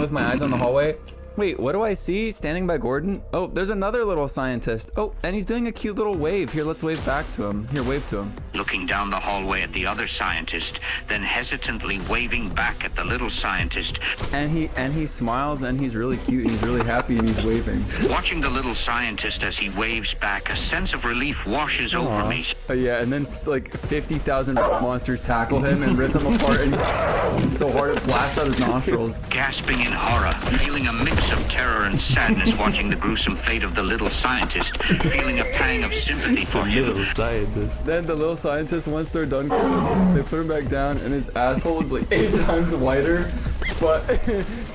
with my eyes on the hallway. Wait, what do I see standing by Gordon? Oh, there's another little scientist. Oh, and he's doing a cute little wave. Here, let's wave back to him. Here, wave to him. Looking down the hallway at the other scientist, then hesitantly waving back at the little scientist. And he smiles and he's really cute and he's really happy and he's waving. Watching the little scientist as he waves back, a sense of relief washes over me. Yeah, and then like 50,000 monsters tackle him and rip him apart and so hard it blasts out his nostrils. Gasping in horror, feeling a mix of terror and sadness watching the gruesome fate of the little scientist, feeling a pang of sympathy for him. Little scientist. Then the little scientist, once they're done, they put him back down and his asshole is like 8 times wider, but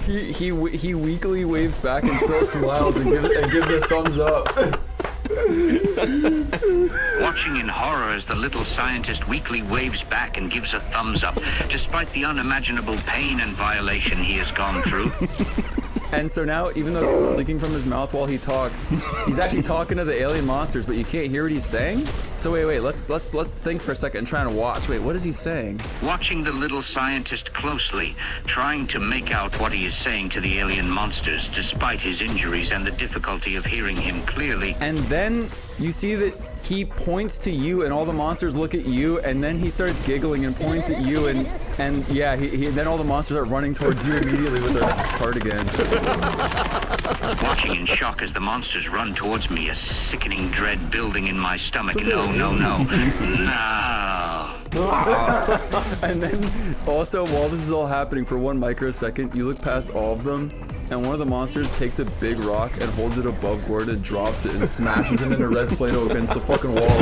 he weakly waves back and still smiles and gives a thumbs up. Watching in horror as the little scientist weakly waves back and gives a thumbs up, despite the unimaginable pain and violation he has gone through. And so now, even though leaking from his mouth while he talks, he's actually talking to the alien monsters, but you can't hear what he's saying? So wait, let's think for a second and try and watch. Wait, what is he saying? Watching the little scientist closely, trying to make out what he is saying to the alien monsters, despite his injuries and the difficulty of hearing him clearly. And then you see that he points to you and all the monsters look at you, and then he starts giggling and points at you, and yeah, then all the monsters are running towards you immediately with their cardigan. Watching in shock as the monsters run towards me, a sickening dread building in my stomach. No. And then also, while this is all happening for 1 microsecond, you look past all of them, and one of the monsters takes a big rock and holds it above Gordon, drops it, and smashes him into red Play-Doh against the fucking wall.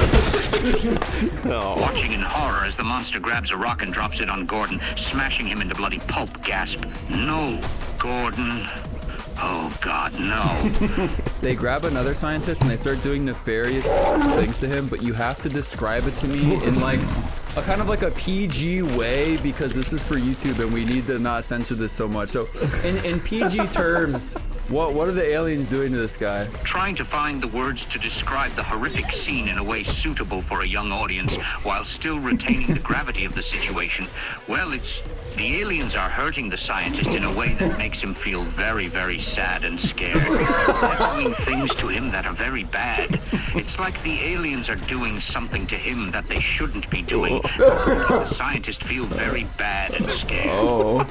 No. Watching in horror as the monster grabs a rock and drops it on Gordon, smashing him into bloody pulp. Gasp. No, Gordon. Oh God, no. They grab another scientist and they start doing nefarious things to him, but you have to describe it to me in like a kind of like a PG way, because this is for YouTube and we need to not censor this so much. So in PG terms, what are the aliens doing to this guy? Trying to find the words to describe the horrific scene in a way suitable for a young audience while still retaining the gravity of the situation. Well, the aliens are hurting the scientist in a way that makes him feel very, very sad and scared. They're doing things to him that are very bad. It's like the aliens are doing something to him that they shouldn't be doing. Making the scientist feel very bad and scared. Oh,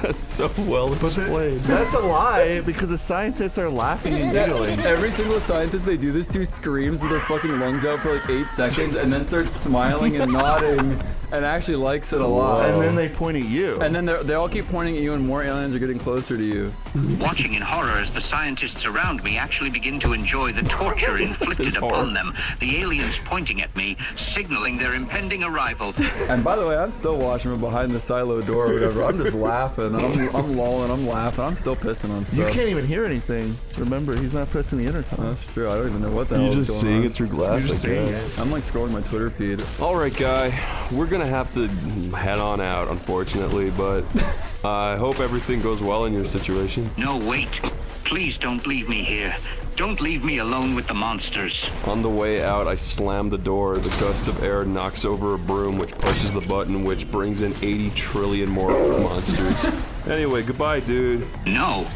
that's so well explained. That's a lie, because the scientists are laughing and giggling. Every single scientist they do this to screams with their fucking lungs out for like 8 seconds and then starts smiling and nodding and actually likes it a lot. And then they point at you. And then they all keep pointing at you and more aliens are getting closer to you. Watching in horror as the scientists around me actually begin to enjoy the torture inflicted upon them. The aliens pointing at me, signaling their impending arrival. And by the way, I'm still watching from behind the silo door or whatever. I'm just laughing. I'm lolling. I'm laughing. I'm still pissing on stuff. You can't even hear anything. Remember, he's not pressing the intercom. That's true. I don't even know what the hell You're is just going seeing on. it through glass, I guess. I'm like scrolling my Twitter feed. All right, guy. We're gonna have to head on out, unfortunately, but I hope everything goes well in your situation. No, wait. Please don't leave me here. Don't leave me alone with the monsters. On the way out, I slam the door. The gust of air knocks over a broom, which pushes the button, which brings in 80 trillion more monsters. Anyway, goodbye, dude. No.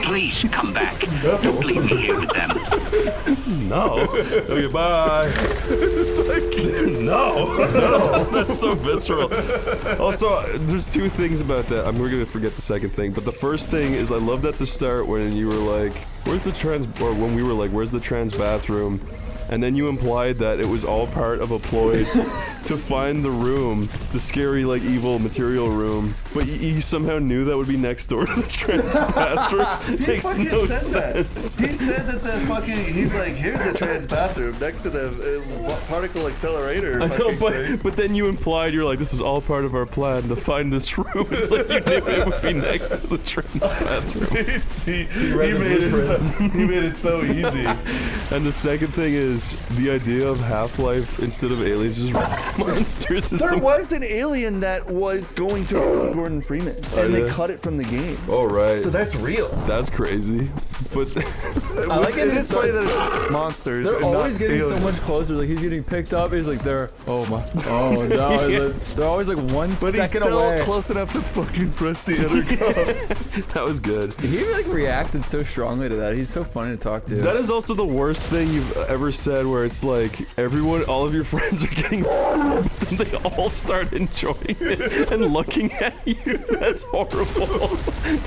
Please come back. Don't leave me here with them. No. Okay, bye. It's like, no. That's so visceral. Also, there's 2 things about that. We're gonna forget the second thing, but the first thing is I loved at the start when you were like, when we were like, where's the trans bathroom? And then you implied that it was all part of a ploy to find the room, the scary, like, evil material room. But you somehow knew that would be next door to the trans bathroom. Makes no sense. He said that the fucking, he's like, here's the trans bathroom next to the particle accelerator. I know, but then you implied, you're like, this is all part of our plan to find this room. It's like you knew it would be next to the trans bathroom. he made it so easy. And the second thing is, the idea of Half-Life instead of aliens is monsters. There was an alien that was going to Gordon Freeman, and they cut it from the game. Oh, right. So that's real. That's crazy. But I like It it. is funny that it's monsters. They're and not always getting so aliens. much closer. Like he's getting picked up. He's like, they're. Oh my. Oh no. Yeah. They're always like 1 But he's second still away. close enough to fucking press the intercom. that was good. He like reacted so strongly to that. He's so funny to talk to. That is also the worst thing you've ever said, where it's like everyone, all of your friends are getting, but then they all start enjoying it and looking at you. That's horrible.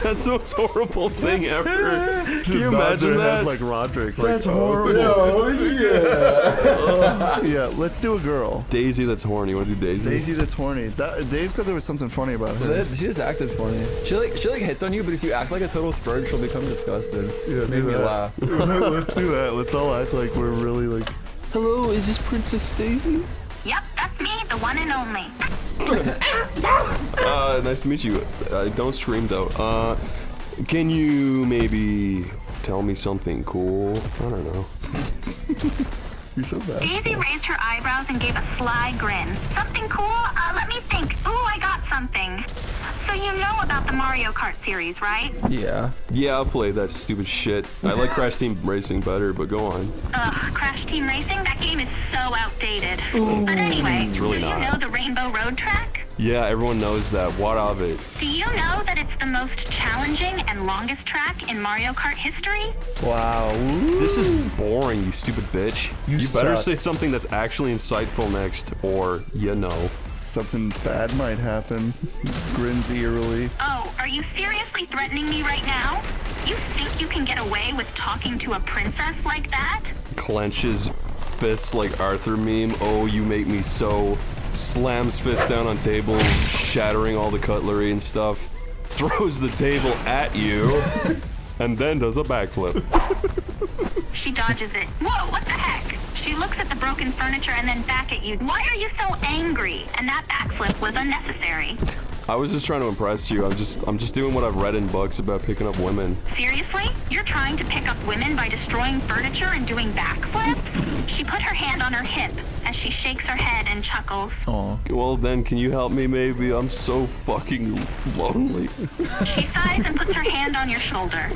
That's the most horrible thing ever. Can you imagine that? Like Roderick. Like, That's horrible. Oh yeah. Yeah, let's do a girl. Daisy, that's horny. Want to do Daisy? Daisy that's horny. Dave said there was something funny about her. She just acted funny. She like hits on you, but if you act like a total spurge, she'll become disgusted. Yeah, Made do me that. laugh. Let's do that. Let's all act like we're really like. Hello, is this Princess Daisy? Yep, that's me, the one and only. Nice to meet you. Don't scream though. Can you maybe tell me something cool? I don't know. You're so bad. Daisy raised her eyebrows and gave a sly grin. Something cool? Let me think. Ooh, I got something. So you know about the Mario Kart series, right? Yeah. Yeah, I'll play that stupid shit. I like Crash Team Racing better, but go on. Ugh, Crash Team Racing? That game is so outdated. But anyway, really do you not. know the Rainbow Road track? Yeah, everyone knows that. What of it? Do you know that it's the most challenging and longest track in Mario Kart history? Wow. This is boring, you stupid bitch. You better suck. say something that's actually insightful next, or you know. Something bad might happen. Grins eerily. Oh, are you seriously threatening me right now? You think you can get away with talking to a princess like that? Clenches fists like Arthur meme. Oh, you make me so. Slams fist down on table, shattering all the cutlery and stuff. Throws the table at you, and then does a backflip. She dodges it. Whoa, what the heck? She looks at the broken furniture and then back at you. Why are you so angry? And that backflip was unnecessary. I was just trying to impress you. I'm just doing what I've read in books about picking up women. Seriously? You're trying to pick up women by destroying furniture and doing backflips? She put her hand on her hip as she shakes her head and chuckles. Aw. Well then, can you help me maybe? I'm so fucking lonely. She sighs and puts her hand on your shoulder.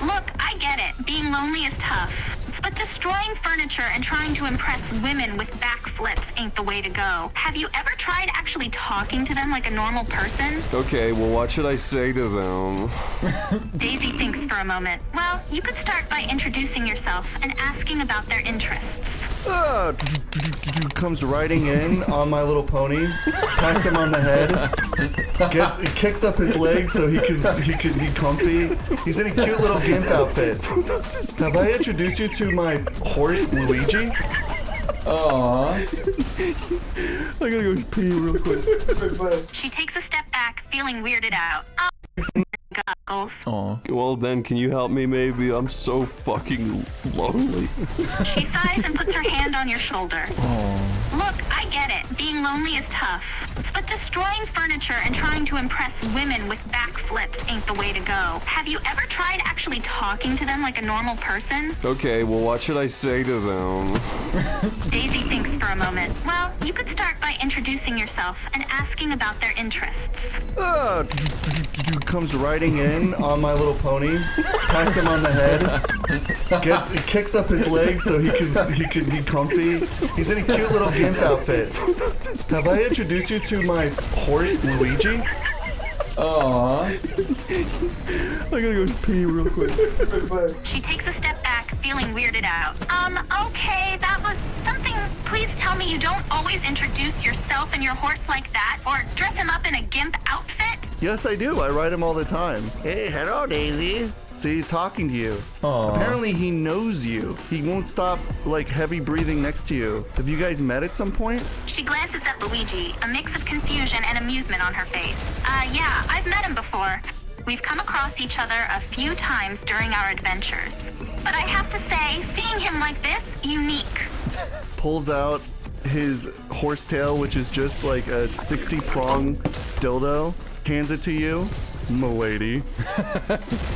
Look, I get it. Being lonely is tough. But destroying furniture and trying to impress women with backflips ain't the way to go. Have you ever tried actually talking to them like a normal person? Okay, well what should I say to them? Daisy thinks for a moment. Well, you could start by introducing yourself and asking about their interests. Comes riding in on My Little Pony, pats him on the head, kicks up his legs so he can be comfy. He's in a cute little gimp outfit. Have I introduced you to my horse Luigi? Aww. I gotta go pee real quick. She takes a step back, feeling weirded out. Goggles. Aw. Well then, can you help me maybe? I'm so fucking lonely. She sighs and puts her hand on your shoulder. Look, I get it. Being lonely is tough. But destroying furniture and trying to impress women with backflips ain't the way to go. Have you ever tried actually talking to them like a normal person? Okay, well what should I say to them? Daisy thinks for a moment. Well, you could start by introducing yourself and asking about their interests. Comes riding in on My Little Pony, pats him on the head, kicks up his legs so he can be comfy. He's in a cute little gimp outfit. Have I introduced you to my horse Luigi? Aww. I gotta go pee real quick. She takes a step back, feeling weirded out. Okay, that was something. Please tell me you don't always introduce yourself and your horse like that, or dress him up in a gimp outfit? Yes, I do. I ride him all the time. Hey, hello, Daisy. See, he's talking to you. Aw. Apparently, he knows you. He won't stop, like, heavy breathing next to you. Have you guys met at some point? She glances at Luigi, a mix of confusion and amusement on her face. Yeah, I've met him before. We've come across each other a few times during our adventures. But I have to say, seeing him like this, unique. Pulls out his horsetail, which is just like a 60-prong dildo, hands it to you. M'lady.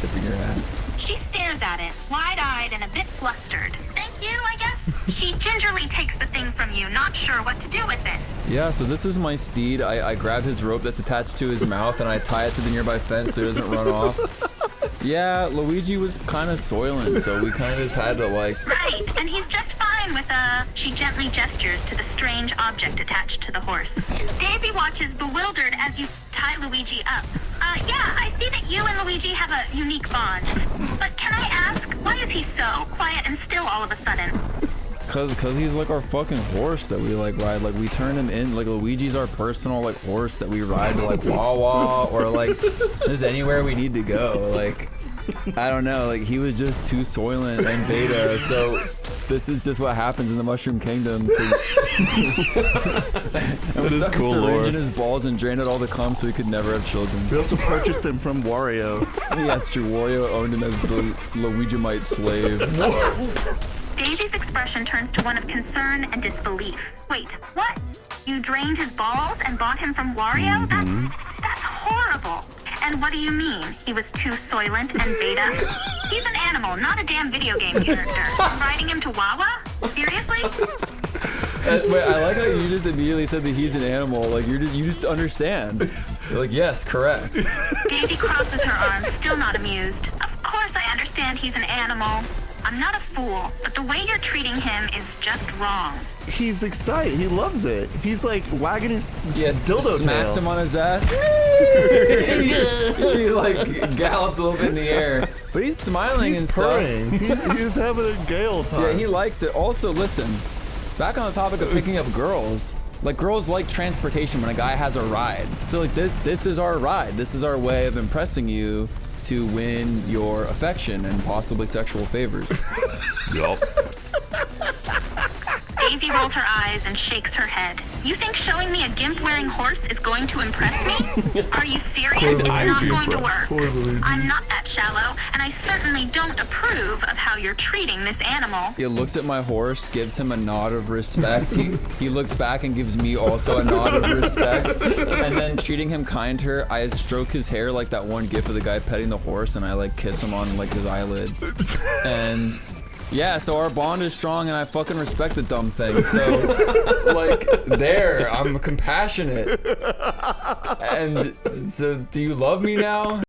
Tipping your hat. She stares at it, wide-eyed and a bit flustered. Thank you, I guess? She gingerly takes the thing from you, not sure what to do with it. Yeah, so this is my steed. I grab his rope that's attached to his mouth and I tie it to the nearby fence so he doesn't run off. Yeah, Luigi was kind of soiling, so we kind of just had to like... Right, and he's just fine with She gently gestures to the strange object attached to the horse. Daisy watches bewildered as you tie Luigi up. Yeah, I see that you and Luigi have a unique bond. But can I ask, why is he so quiet and still all of a sudden? Cause he's like our fucking horse that we like ride. Like we turn him in. Like Luigi's our personal like horse that we ride to like Wawa or like just anywhere we need to go. Like I don't know. Like he was just too soylent and beta. So this is just what happens in the Mushroom Kingdom. That is cool syringe lore. in his balls and drained out all the cum so he could never have children. We also purchased him from Wario. Yeah, it's true. Wario owned him as the Luigimite slave. Daisy's expression turns to one of concern and disbelief. Wait, what? You drained his balls and bought him from Wario? That's horrible. And what do you mean? He was too soylent and beta? He's an animal, not a damn video game character. Riding him to Wawa? Seriously? Wait, I like how you just immediately said that he's an animal. Like you just understand. You're like, yes, correct. Daisy crosses her arms, still not amused. Of course I understand he's an animal. I'm not a fool, but the way you're treating him is just wrong. He's excited. He loves it. He's like wagging his dildo smacks tail. him on his ass. he like gallops a little bit in the air, but he's smiling and He's purring. He's having a gale time. Yeah, he likes it. Also, listen, back on the topic of picking up girls. Like girls like transportation when a guy has a ride. So like this is our ride. This is our way of impressing you to win your affection and possibly sexual favors. Yup. Daisy rolls her eyes and shakes her head. You think showing me a gimp-wearing horse is going to impress me? Are you serious? It's not going to work. I'm not that shallow, and I certainly don't approve of how you're treating this animal. He looks at my horse, gives him a nod of respect. He looks back and gives me also a nod of respect. And then treating him kinder, I stroke his hair like that one gif of the guy petting the horse, and I like kiss him on like his eyelid. And yeah, so our bond is strong, and I fucking respect the dumb thing. So, like, I'm compassionate. And so, do you love me now?